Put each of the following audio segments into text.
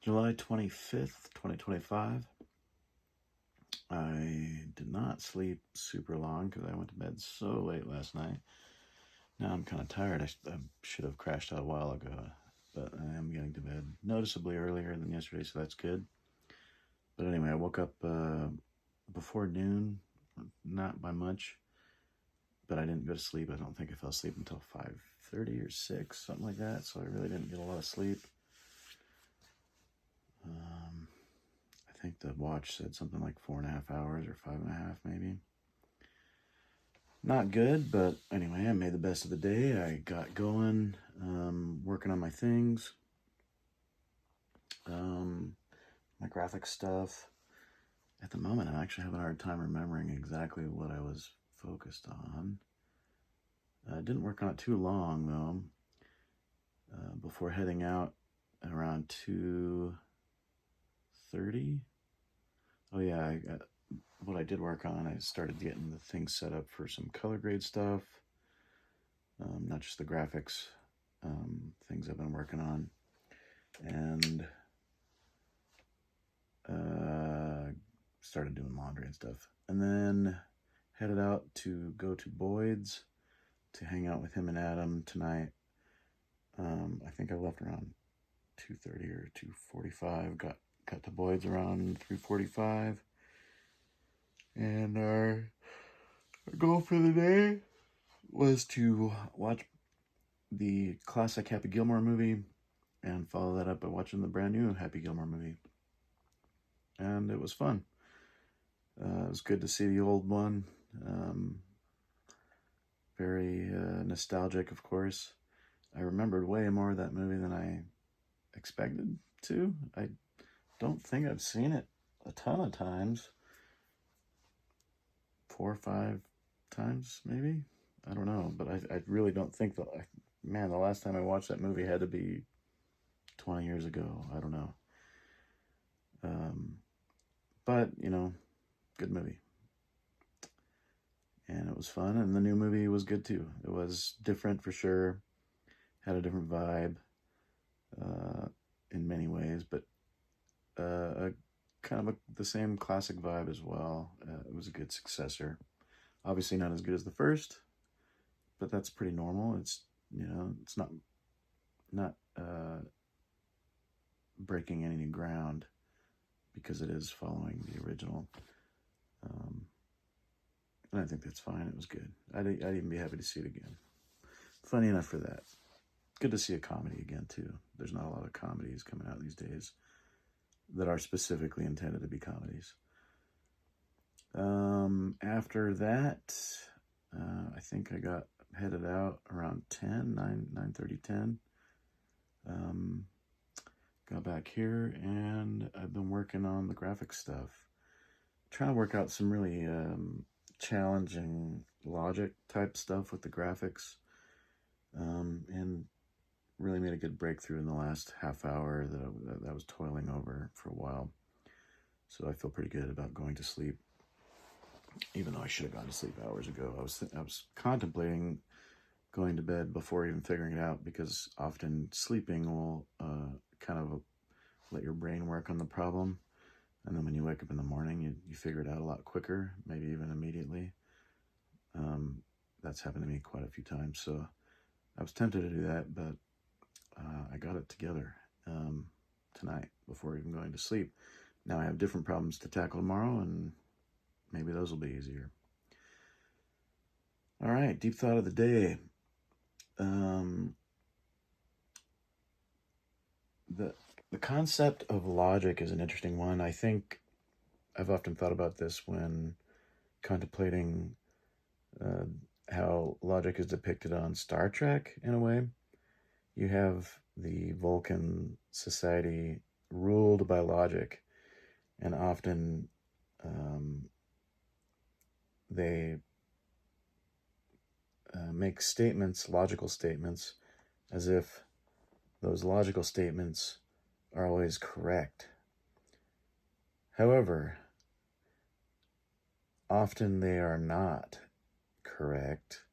July 25th, 2025. I did not sleep super long because I went to bed so late last night. Now I'm kind of tired. I should have crashed out a while ago, but I am getting to bed noticeably earlier than yesterday, so that's good. But anyway, I woke up before noon, not by much, but I didn't go to sleep. I don't think I fell asleep until 5:30 or 6, something like that, so I really didn't get a lot of sleep. I think the watch said something like 4.5 hours or 5.5 maybe. Not good, but anyway, I made the best of the day. I got going, working on my things, my graphic stuff. At the moment, I'm actually having a hard time remembering exactly what I was focused on. I didn't work on it too long, though. Before heading out around 2:30. Oh yeah, what I did work on, I started getting the things set up for some color grade stuff, not just the graphics, things I've been working on, and started doing laundry and stuff, and then headed out to go to Boyd's to hang out with him and Adam tonight. I think I left around 2:30 or 2:45, got to Boyd's around 3:45, and our goal for the day was to watch the classic Happy Gilmore movie and follow that up by watching the brand new Happy Gilmore movie. And it was fun. It was good to see the old one. Very nostalgic, of course. I remembered way more of that movie than I expected to. I don't think I've seen it a ton of times. 4 or 5 times, maybe? I don't know, but I really don't think the last time I watched that movie had to be 20 years ago. I don't know. But, good movie. And it was fun, and the new movie was good too. It was different for sure, had a different vibe in many ways, but the same classic vibe as well. It was a good successor. Obviously not as good as the first, but that's pretty normal. It's it's not breaking any new ground because it is following the original. And I think that's fine. It was good. I'd even be happy to see it again. Funny enough for that. Good to see a comedy again too. There's not a lot of comedies coming out these days that are specifically intended to be comedies. After that, I think I got headed out around 9:30, 10. Got back here, and I've been working on the graphic stuff. Trying to work out some really challenging logic type stuff with the graphics, and really made a good breakthrough in the last half hour that I was toiling over for a while. So I feel pretty good about going to sleep, even though I should have gone to sleep hours ago. I was contemplating going to bed before even figuring it out, because often sleeping will kind of let your brain work on the problem, and then when you wake up in the morning, you figure it out a lot quicker, maybe even immediately. That's happened to me quite a few times, so I was tempted to do that, but I got it together tonight before even going to sleep. Now I have different problems to tackle tomorrow, and maybe those will be easier. All right, deep thought of the day. The concept of logic is an interesting one. I think I've often thought about this when contemplating how logic is depicted on Star Trek in a way. You have the Vulcan society ruled by logic, and often they make statements, logical statements, as if those logical statements are always correct. However, often they are not correct.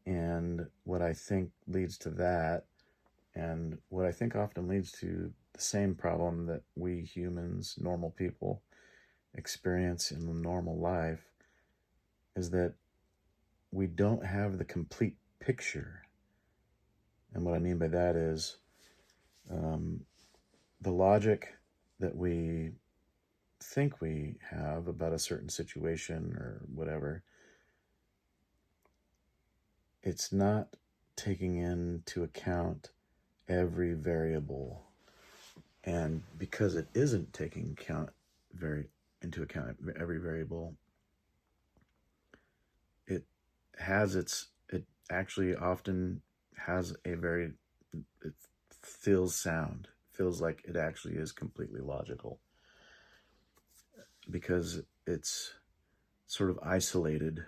And what I think leads to that, and what I think often leads to the same problem that we humans, normal people, experience in the normal life, is that we don't have the complete picture. And what I mean by that is um, the logic that we think we have about a certain situation or whatever, it's not taking into account every variable. And because it isn't taking into account every variable, it it actually often has it feels like it actually is completely logical, because it's sort of isolated.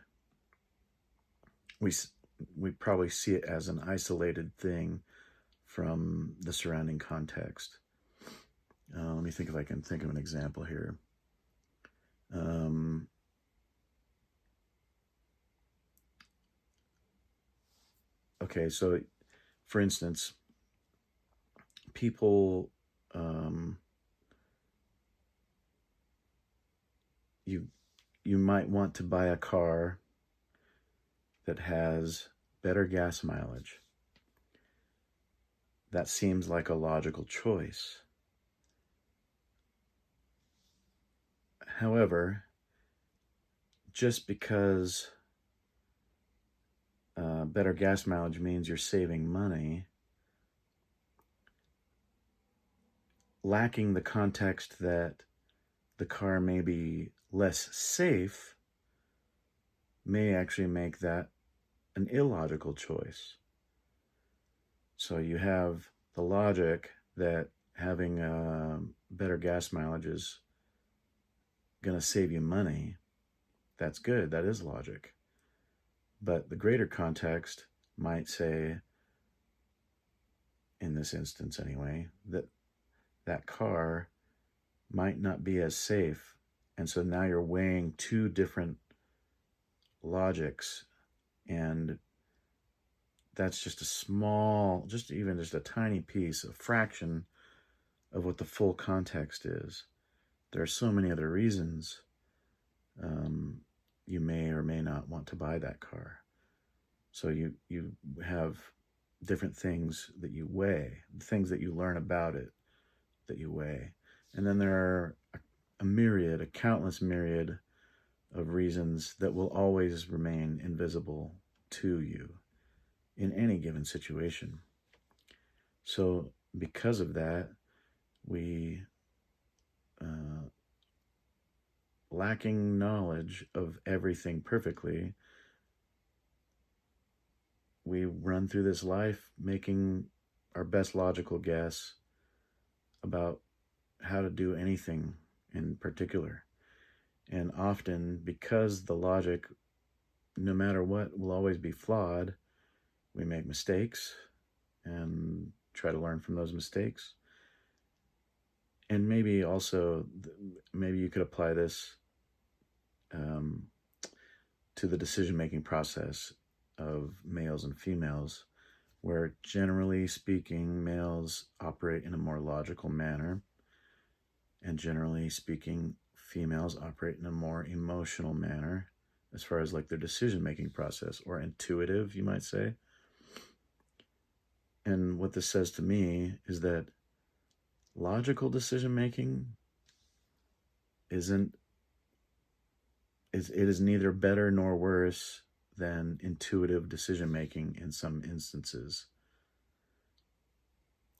We probably see it as an isolated thing from the surrounding context. Let me think if I can think of an example here. Okay, so for instance, people, you might want to buy a car that has better gas mileage. That seems like a logical choice. However, just because better gas mileage means you're saving money, lacking the context that the car may be less safe may actually make that an illogical choice. So you have the logic that having better gas mileage is going to save you money. That's good. That is logic. But the greater context might say, in this instance anyway, that that car might not be as safe. And so now you're weighing two different logics, and that's just just a tiny piece, a fraction of what the full context is. There are so many other reasons you may or may not want to buy that car. So you have different things that you weigh, things that you learn about it that you weigh. And then there are a countless myriad of reasons that will always remain invisible to you in any given situation. So because of that, we lacking knowledge of everything perfectly, we run through this life making our best logical guess about how to do anything in particular. And often, because the logic, no matter what, will always be flawed, we make mistakes and try to learn from those mistakes. And maybe you could apply this to the decision-making process of males and females, where generally speaking, males operate in a more logical manner, and generally speaking, females operate in a more emotional manner, as far as like their decision-making process, or intuitive, you might say. And what this says to me is that logical decision-making is neither better nor worse than intuitive decision-making in some instances.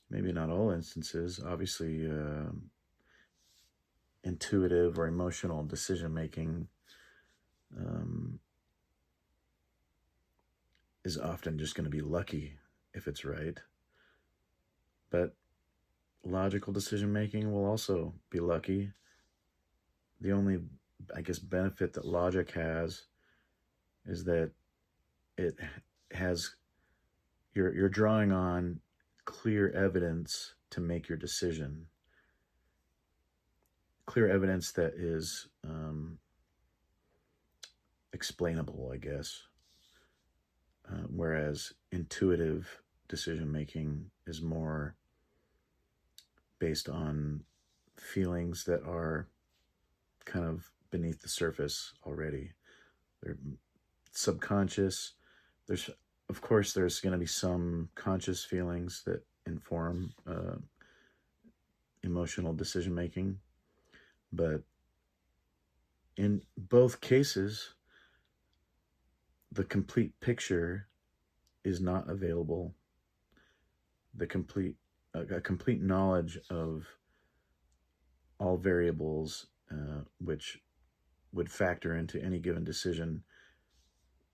Maybe not all instances. Obviously, intuitive or emotional decision-making is often just going to be lucky if it's right. But logical decision-making will also be lucky. The only, I guess, benefit that logic has is that it has, you're drawing on clear evidence to make your decision. Clear evidence that is explainable, I guess. Whereas intuitive decision-making is more based on feelings that are kind of beneath the surface already. They're subconscious. Of course, there's going to be some conscious feelings that inform emotional decision making, but in both cases, the complete picture is not available. A complete knowledge of all variables, which would factor into any given decision,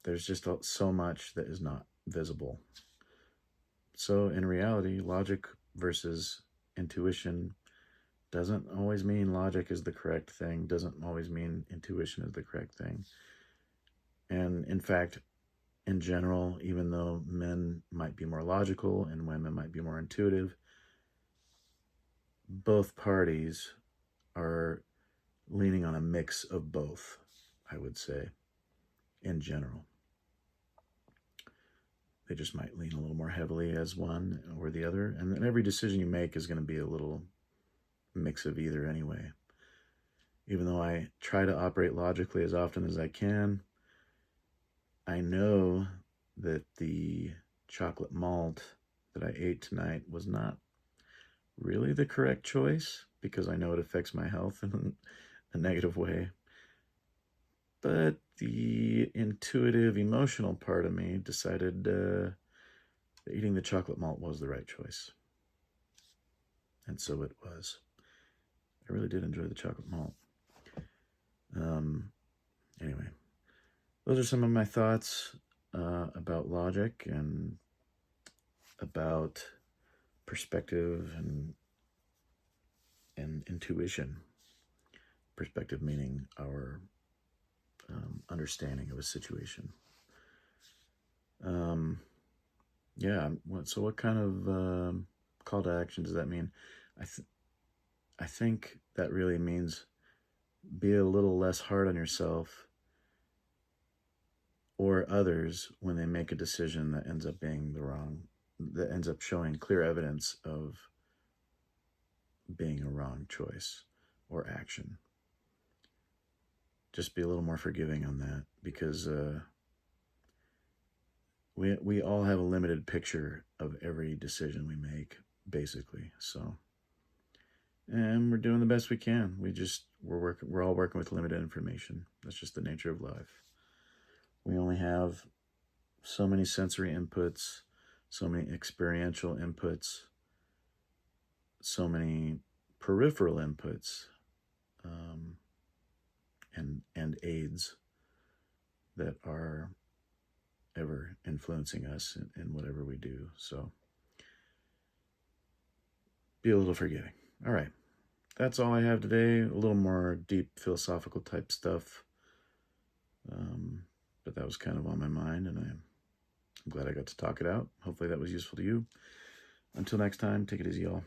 there's just so much that is not visible. So in reality, logic versus intuition doesn't always mean logic is the correct thing, doesn't always mean intuition is the correct thing. And in fact, in general, even though men might be more logical and women might be more intuitive, both parties are leaning on a mix of both, I would say, in general. They just might lean a little more heavily as one or the other. And then every decision you make is going to be a little mix of either anyway. Even though I try to operate logically as often as I can, I know that the chocolate malt that I ate tonight was not really the correct choice because I know it affects my health in a negative way. But the intuitive, emotional part of me decided that eating the chocolate malt was the right choice. And so it was. I really did enjoy the chocolate malt. Anyway, those are some of my thoughts about logic and about perspective and intuition. Perspective meaning our understanding of a situation. Yeah. So what kind of call to action does that mean? I think that really means be a little less hard on yourself or others when they make a decision that ends up being that ends up showing clear evidence of being a wrong choice or action. Just be a little more forgiving on that because we all have a limited picture of every decision we make, basically. So, and we're doing the best we can. We're all working with limited information. That's just the nature of life. We only have so many sensory inputs, so many experiential inputs, so many peripheral inputs, and aids that are ever influencing us in whatever we do. So be a little forgiving. All right. That's all I have today. A little more deep philosophical type stuff. But that was kind of on my mind, and I'm glad I got to talk it out. Hopefully that was useful to you. Until next time, take it easy, y'all.